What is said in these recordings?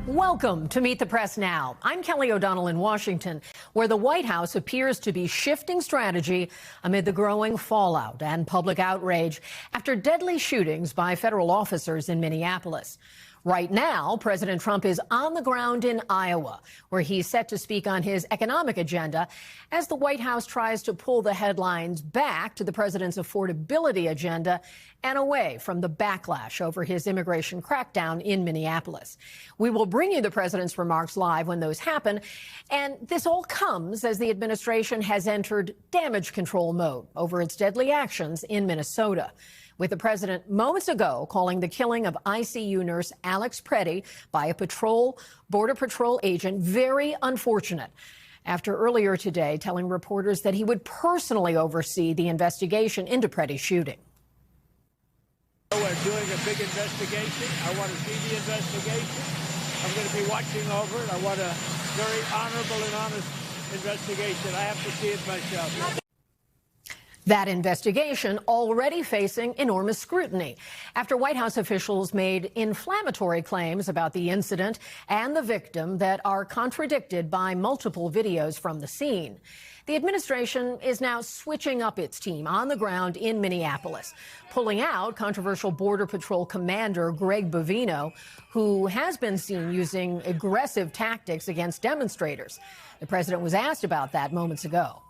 Welcome to Meet the Press Now. I'm Kelly O'Donnell in Washington, where the White House appears to be shifting strategy amid the growing fallout and public outrage after deadly shootings by federal officers in Minneapolis. Right now, President Trump is on the ground in Iowa, where he's set to speak on his economic agenda as the White House tries to pull the headlines back to the president's affordability agenda and away from the backlash over his immigration crackdown in Minneapolis. We will bring you the president's remarks live when those happen, and this all comes as the administration has entered damage control mode over its deadly actions in Minnesota, with the president moments ago calling the killing of ICU nurse Alex Preddy by a Border Patrol agent very unfortunate, after earlier today telling reporters that he would personally oversee the investigation into Preddy's shooting. We're doing a big investigation. I want to see the investigation. I'm going to be watching over it. I want a very honorable and honest investigation. I have to see it myself. That investigation already facing enormous scrutiny after White House officials made inflammatory claims about the incident and the victim that are contradicted by multiple videos from the scene. The administration is now switching up its team on the ground in Minneapolis, pulling out controversial Border Patrol Commander Greg Bovino, who has been seen using aggressive tactics against demonstrators. The president was asked about that moments ago.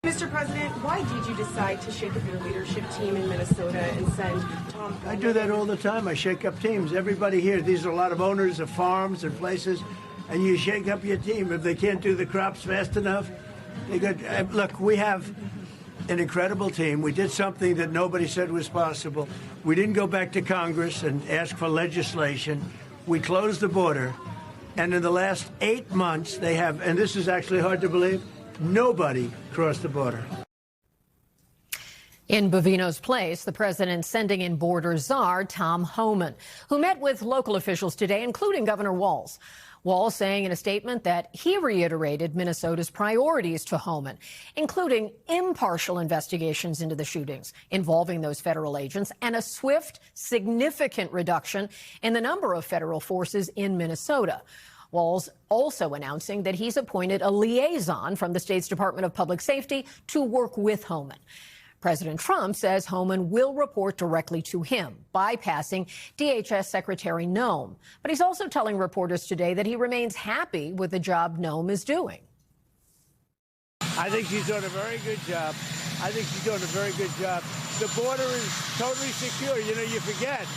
Mr. President, why did you decide to shake up your leadership team in Minnesota and send Tom? I do that all the time. I shake up teams. Everybody here, these are a lot of owners of farms and places, and you shake up your team. If they can't do the crops fast enough, they go. Look, we have an incredible team. We did something that nobody said was possible. We didn't go back to Congress and ask for legislation. We closed the border, and in the last 8 months, they have, and this is actually hard to believe, nobody crossed the border. In Bovino's place, the president sending in border czar Tom Homan, who met with local officials today, including Governor Walz. Walz saying in a statement that he reiterated Minnesota's priorities to Homan, including impartial investigations into the shootings involving those federal agents and a swift, significant reduction in the number of federal forces in Minnesota. Walz also announcing that he's appointed a liaison from the state's Department of Public Safety to work with Homan. President Trump says Homan will report directly to him, bypassing DHS Secretary Noem. But he's also telling reporters today that he remains happy with the job Noem is doing. I think she's doing a very good job. The border is totally secure. You know, you forget,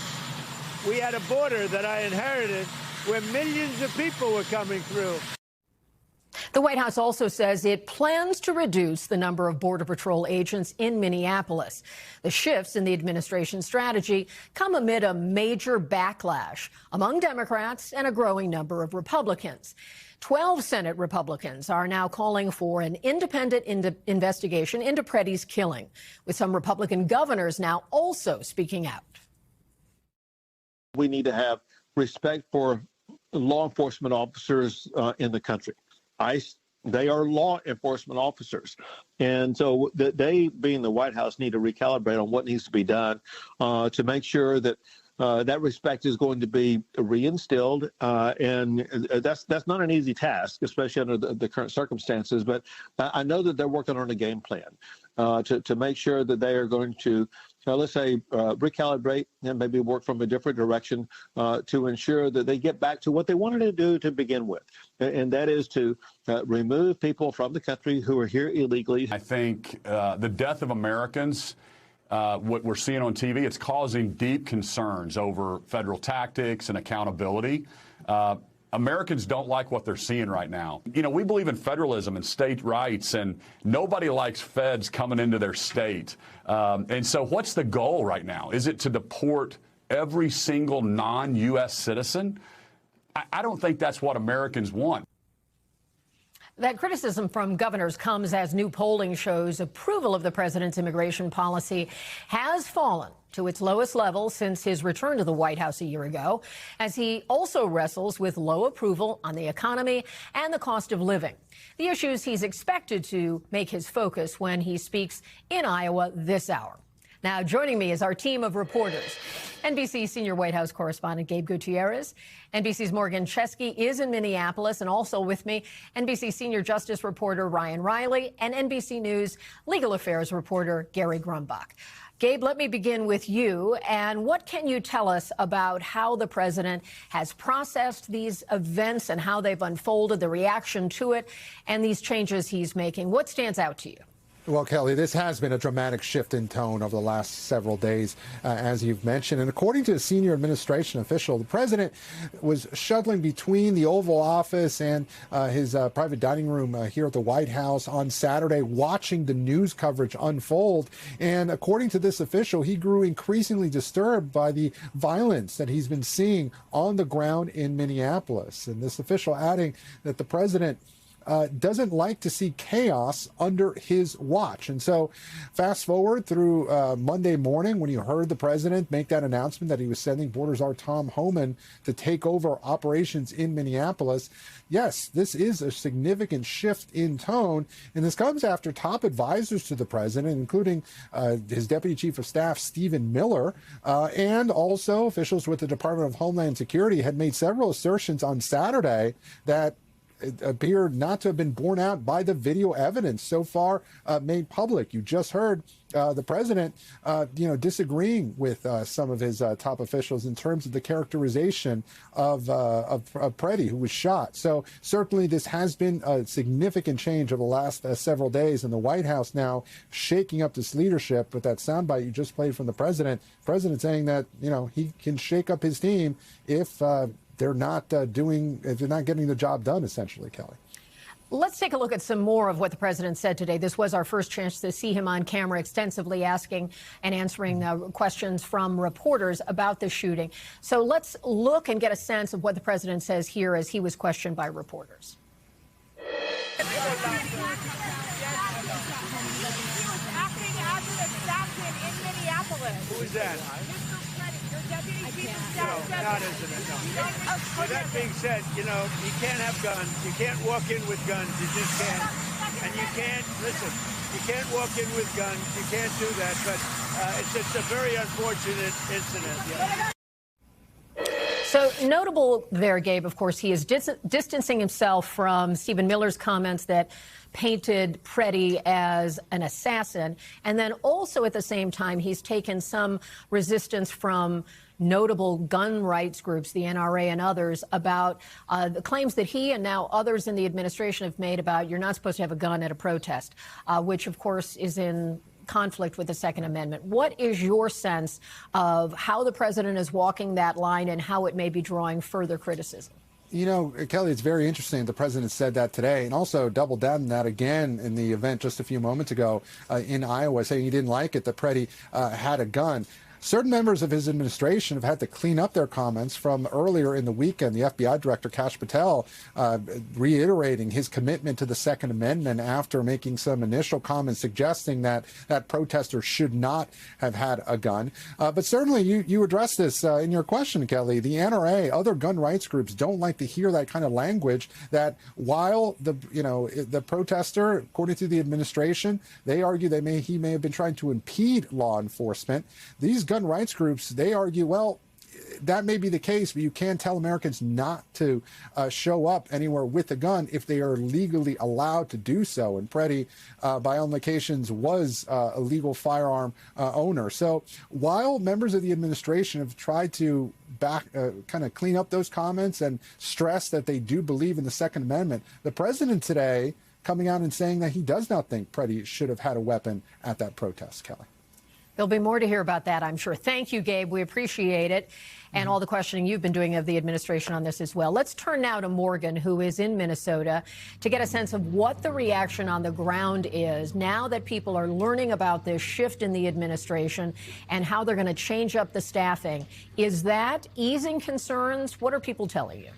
we had a border that I inherited where millions of people were coming through. The White House also says it plans to reduce the number of Border Patrol agents in Minneapolis. The shifts in the administration's strategy come amid a major backlash among Democrats and a growing number of Republicans. 12 Senate Republicans are now calling for an independent investigation into Preddy's killing, with some Republican governors now also speaking out. We need to have respect for law enforcement officers in the country. ICE, they are law enforcement officers. And so they, being the White House, need to recalibrate on what needs to be done to make sure that that respect is going to be reinstilled. And that's not an easy task, especially under the current circumstances. But I know that they're working on a game plan to make sure that they are going to, let's say, recalibrate and maybe work from a different direction to ensure that they get back to what they wanted to do to begin with. And that is to remove people from the country who are here illegally. I think the death of Americans, what we're seeing on TV, it's causing deep concerns over federal tactics and accountability. Americans don't like what they're seeing right now. You know, we believe in federalism and state rights, and nobody likes feds coming into their state. And so what's the goal right now? Is it to deport every single non-U.S. citizen? I don't think that's what Americans want. That criticism from governors comes as new polling shows approval of the president's immigration policy has fallen to its lowest level since his return to the White House a year ago, as he also wrestles with low approval on the economy and the cost of living, the issues he's expected to make his focus when he speaks in Iowa this hour. Now, joining me is our team of reporters. NBC senior White House correspondent Gabe Gutierrez. NBC's Morgan Chesky is in Minneapolis, and also with me, NBC senior justice reporter Ryan Reilly and NBC News legal affairs reporter Gary Grumbach. Gabe, let me begin with you. And what can you tell us about how the president has processed these events and how they've unfolded, the reaction to it, and these changes he's making? What stands out to you? Well, Kelly, this has been a dramatic shift in tone over the last several days, as you've mentioned. And according to a senior administration official, the president was shuttling between the Oval Office and his private dining room here at the White House on Saturday, watching the news coverage unfold. And according to this official, he grew increasingly disturbed by the violence that he's been seeing on the ground in Minneapolis. And this official adding that the president doesn't like to see chaos under his watch. And so fast forward through Monday morning when you heard the president make that announcement that he was sending Border Czar Tom Homan to take over operations in Minneapolis. Yes, this is a significant shift in tone, and this comes after top advisors to the president, including his deputy chief of staff, Stephen Miller, and also officials with the Department of Homeland Security had made several assertions on Saturday that it appeared not to have been borne out by the video evidence so far made public. You just heard the president, disagreeing with some of his top officials in terms of the characterization of Preddy, who was shot. So certainly this has been a significant change over the last several days, and the White House now shaking up this leadership with that soundbite you just played from the president saying that, he can shake up his team if they're not getting the job done, essentially, Kelly. Let's take a look at some more of what the president said today. This was our first chance to see him on camera extensively asking and answering questions from reporters about the shooting. So let's look and get a sense of what the president says here as he was questioned by reporters. Acting as an assassin in Minneapolis. Who is that? Not isn't it? No. With that being said, you can't have guns. You can't walk in with guns. You just can't. And you can't, listen, you can't walk in with guns. You can't do that. But it's just a very unfortunate incident. So notable there, Gabe, of course, he is distancing himself from Stephen Miller's comments that painted Preddy as an assassin. And then also at the same time, he's taken some resistance from notable gun rights groups, the NRA and others, about the claims that he and now others in the administration have made about you're not supposed to have a gun at a protest, which, of course, is in conflict with the Second Amendment. What is your sense of how the president is walking that line and how it may be drawing further criticism? Kelly, it's very interesting. The president said that today and also doubled down on that again in the event just a few moments ago in Iowa, saying he didn't like it that Preddy had a gun. Certain members of his administration have had to clean up their comments from earlier in the weekend. The FBI director, Kash Patel, reiterating his commitment to the Second Amendment after making some initial comments suggesting that protesters should not have had a gun. But certainly you addressed this in your question, Kelly. The NRA, other gun rights groups don't like to hear that kind of language, that while the protester, according to the administration, they argue he may have been trying to impede law enforcement. These gun rights groups, they argue, well, that may be the case, but you can't tell Americans not to show up anywhere with a gun if they are legally allowed to do so. And Preddy, by all indications, was a legal firearm owner. So while members of the administration have tried to kind of clean up those comments and stress that they do believe in the Second Amendment, the president today coming out and saying that he does not think Preddy should have had a weapon at that protest, Kelly. There'll be more to hear about that, I'm sure. Thank you, Gabe. We appreciate it. And all the questioning you've been doing of the administration on this as well. Let's turn now to Morgan, who is in Minnesota, to get a sense of what the reaction on the ground is now that people are learning about this shift in the administration and how they're going to change up the staffing. Is that easing concerns? What are people telling you?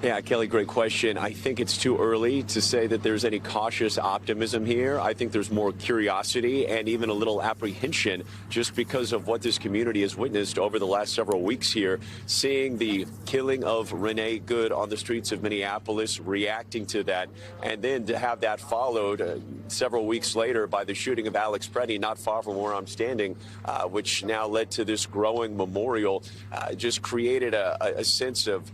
Yeah, Kelly, great question. I think it's too early to say that there's any cautious optimism here. I think there's more curiosity and even a little apprehension just because of what this community has witnessed over the last several weeks here, seeing the killing of Renee Good on the streets of Minneapolis, reacting to that, and then to have that followed several weeks later by the shooting of Alex Preddy, not far from where I'm standing, which now led to this growing memorial, just created a sense of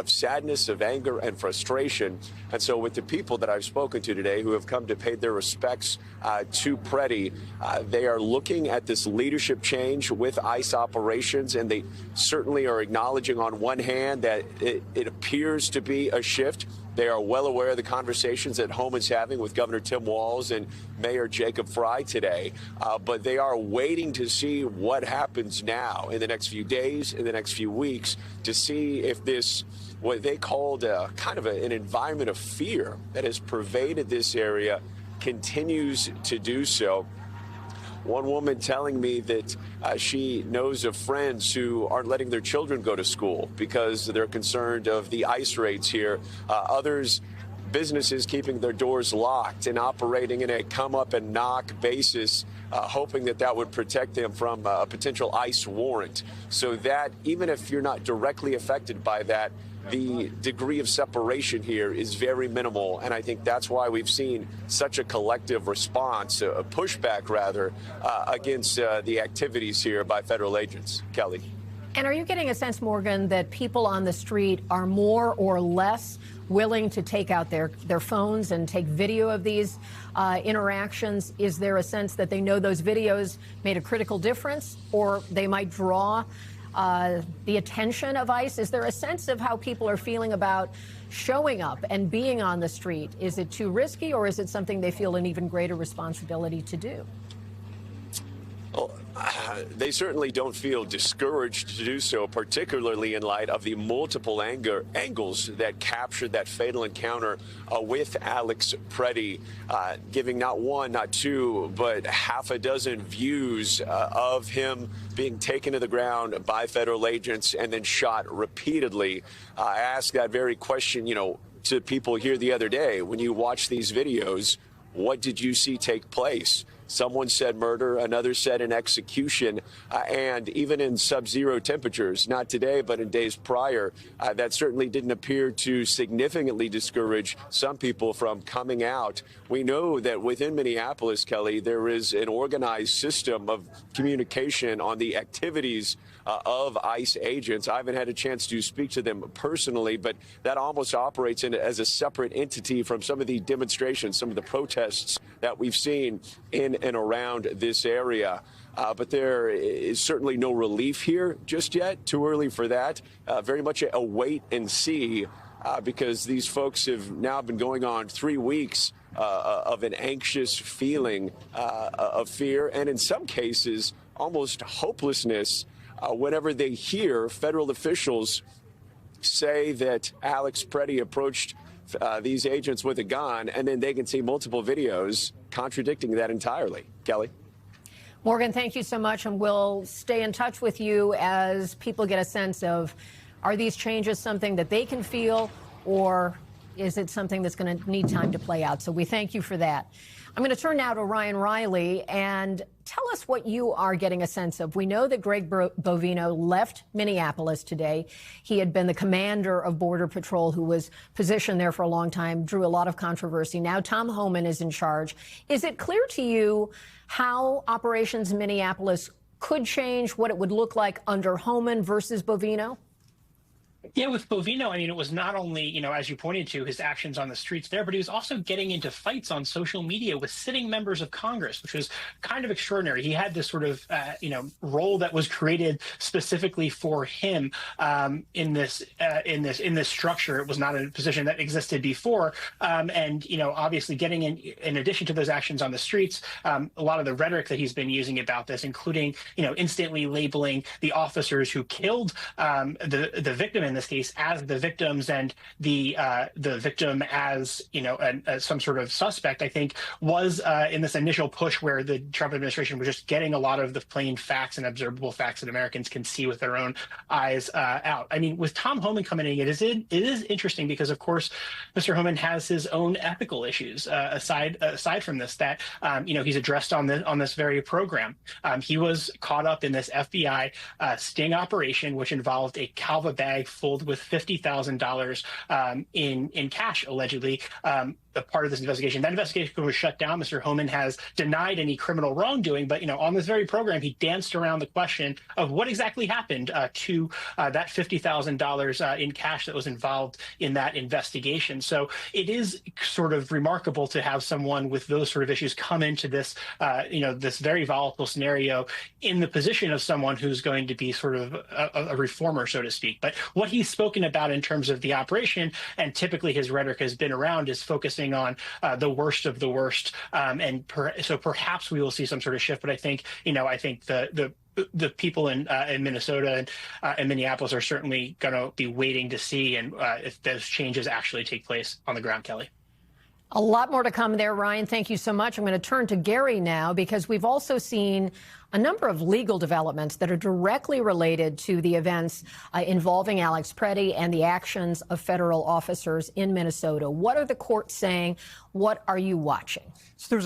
sadness, of anger and frustration. And so with the people that I've spoken to today who have come to pay their respects to Preddy, they are looking at this leadership change with ICE operations, and they certainly are acknowledging on one hand that it appears to be a shift. They are well aware of the conversations that Homan's having with Governor Tim Walz and Mayor Jacob Frey today, but they are waiting to see what happens now in the next few days, in the next few weeks, to see if this, what they called kind of an environment of fear that has pervaded this area, continues to do so. One woman telling me that she knows of friends who aren't letting their children go to school because they're concerned of the ICE raids here. Others, businesses keeping their doors locked and operating in a come up and knock basis, hoping that that would protect them from a potential ICE warrant. So that even if you're not directly affected by that, the degree of separation here is very minimal, and I think that's why we've seen such a collective response, a pushback rather, against the activities here by federal agents. Kelly. And are you getting a sense, Morgan, that people on the street are more or less willing to take out their phones and take video of these interactions? Is there a sense that they know those videos made a critical difference, or they might draw the attention of ICE? Is there a sense of how people are feeling about showing up and being on the street? Is it too risky, or is it something they feel an even greater responsibility to do? Well, they certainly don't feel discouraged to do so, particularly in light of the multiple angles that captured that fatal encounter with Alex Preddy, giving not one, not two, but half a dozen views of him being taken to the ground by federal agents and then shot repeatedly. I asked that very question, to people here the other day. When you watch these videos, what did you see take place? Someone said murder, another said an execution, and even in sub-zero temperatures, not today, but in days prior, that certainly didn't appear to significantly discourage some people from coming out. We know that within Minneapolis, Kelly, there is an organized system of communication on the activities of ICE agents. I haven't had a chance to speak to them personally, but that almost operates as a separate entity from some of the demonstrations, some of the protests that we've seen in and around this area. But there is certainly no relief here just yet. Too early for that. Very much a wait and see, because these folks have now been going on 3 weeks of an anxious feeling of fear, and in some cases, almost hopelessness. Whenever they hear federal officials say that Alex Preddy approached these agents with a gun, and then they can see multiple videos contradicting that entirely. Kelly? Morgan, thank you so much, and we'll stay in touch with you as people get a sense of, are these changes something that they can feel, or is it something that's going to need time to play out? So we thank you for that. I'm going to turn now to Ryan Reilly and tell us what you are getting a sense of. We know that Greg Bovino left Minneapolis today. He had been the commander of Border Patrol, who was positioned there for a long time, drew a lot of controversy. Now Tom Homan is in charge. Is it clear to you how operations in Minneapolis could change, what it would look like under Homan versus Bovino? Yeah, with Bovino, I mean, it was not only, as you pointed to, his actions on the streets there, but he was also getting into fights on social media with sitting members of Congress, which was kind of extraordinary. He had this sort of, role that was created specifically for him in this structure. It was not a position that existed before. And obviously getting in addition to those actions on the streets, a lot of the rhetoric that he's been using about this, including, instantly labeling the officers who killed the victim in this case as the victims and the victim as, as some sort of suspect, I think, was in this initial push where the Trump administration was just getting a lot of the plain facts and observable facts that Americans can see with their own eyes out. I mean, with Tom Homan coming in, it is interesting because, of course, Mr. Homan has his own ethical issues aside from this that he's addressed on this very program. He was caught up in this FBI sting operation, which involved a Calva bag filled with $50,000 in cash, allegedly. A part of this investigation. That investigation was shut down. Mr. Homan has denied any criminal wrongdoing, but on this very program, he danced around the question of what exactly happened to that $50,000 in cash that was involved in that investigation. So it is sort of remarkable to have someone with those sort of issues come into this, this very volatile scenario in the position of someone who's going to be sort of a reformer, so to speak. But what he's spoken about in terms of the operation, and typically his rhetoric has been around, is focusing on the worst of the worst, so perhaps we will see some sort of shift. But I think the people in Minnesota and Minneapolis are certainly going to be waiting to see if those changes actually take place on the ground, Kelly. A lot more to come there, Ryan. Thank you so much. I'm going to turn to Gary now because we've also seen a number of legal developments that are directly related to the events involving Alex Preddy and the actions of federal officers in Minnesota. What are the courts saying? What are you watching? So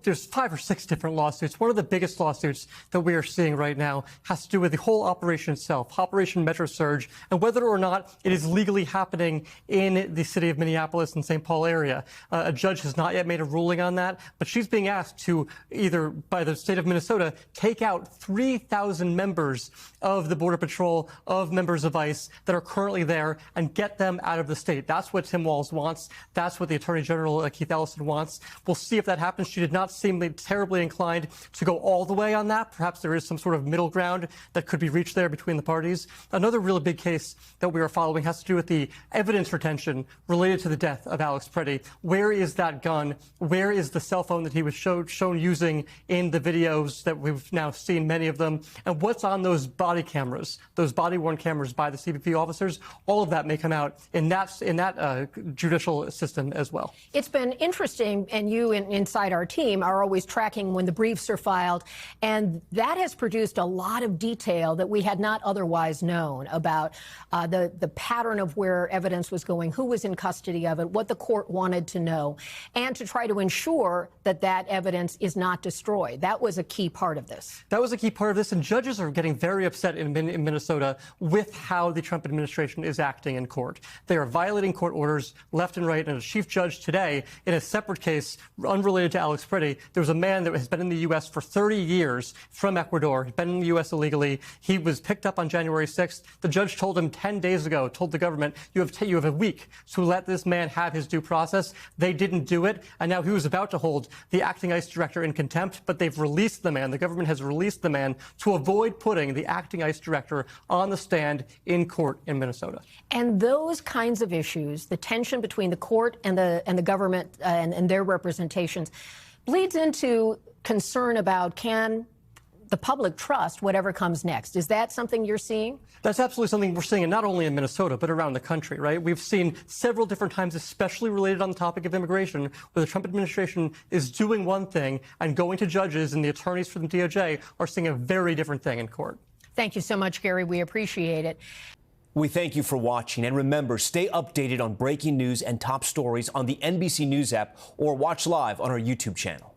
there's 5 or 6 different lawsuits. One of the biggest lawsuits that we are seeing right now has to do with the whole operation itself, Operation Metro Surge, and whether or not it is legally happening in the city of Minneapolis and St. Paul area. A judge has not yet made a ruling on that, but she's being asked to either, by the state of Minnesota, take out 3,000 members of the Border Patrol, of members of ICE that are currently there, and get them out of the state. That's what Tim Walz wants. That's what the Attorney General, Keith Ellison, wants. We'll see if that happens. She did not seem terribly inclined to go all the way on that. Perhaps there is some sort of middle ground that could be reached there between the parties. Another really big case that we are following has to do with the evidence retention related to the death of Alex Preddy. Where is that gun? Where is the cell phone that he was shown using in the videos that we've now seen, many of them? And what's on those body cameras, those body-worn cameras by the CBP officers? All of that may come out in that judicial system as well. It's been interesting, and you inside our team are always tracking when the briefs are filed, and that has produced a lot of detail that we had not otherwise known about the pattern of where evidence was going, who was in custody of it, what the court wanted to know, and to try to ensure that that evidence is not destroyed. That was a key part of this. That was a key part of this, and judges are getting very upset in Minnesota with how the Trump administration is acting in court. They are violating court orders left and right, and a chief judge today, in a separate case unrelated to Alex Preddy, there was a man that has been in the U.S. for 30 years from Ecuador, been in the U.S. illegally. He was picked up on January 6th. The judge told him 10 days ago, told the government, you have a week to let this man have his due process. They didn't do it, and now he was about to hold the acting ICE director in contempt, but they've released the man. The government has released the man to avoid putting the acting ICE director on the stand in court in Minnesota. And those kinds of issues, the tension between the court and the government and their representations, bleeds into concern about, can the public trust whatever comes next? Is that something you're seeing? That's absolutely something we're seeing, and not only in Minnesota, but around the country, right? We've seen several different times, especially related on the topic of immigration, where the Trump administration is doing one thing and going to judges, and the attorneys for the DOJ are seeing a very different thing in court. Thank you so much, Gary. We appreciate it. We thank you for watching, and remember, stay updated on breaking news and top stories on the NBC News app or watch live on our YouTube channel.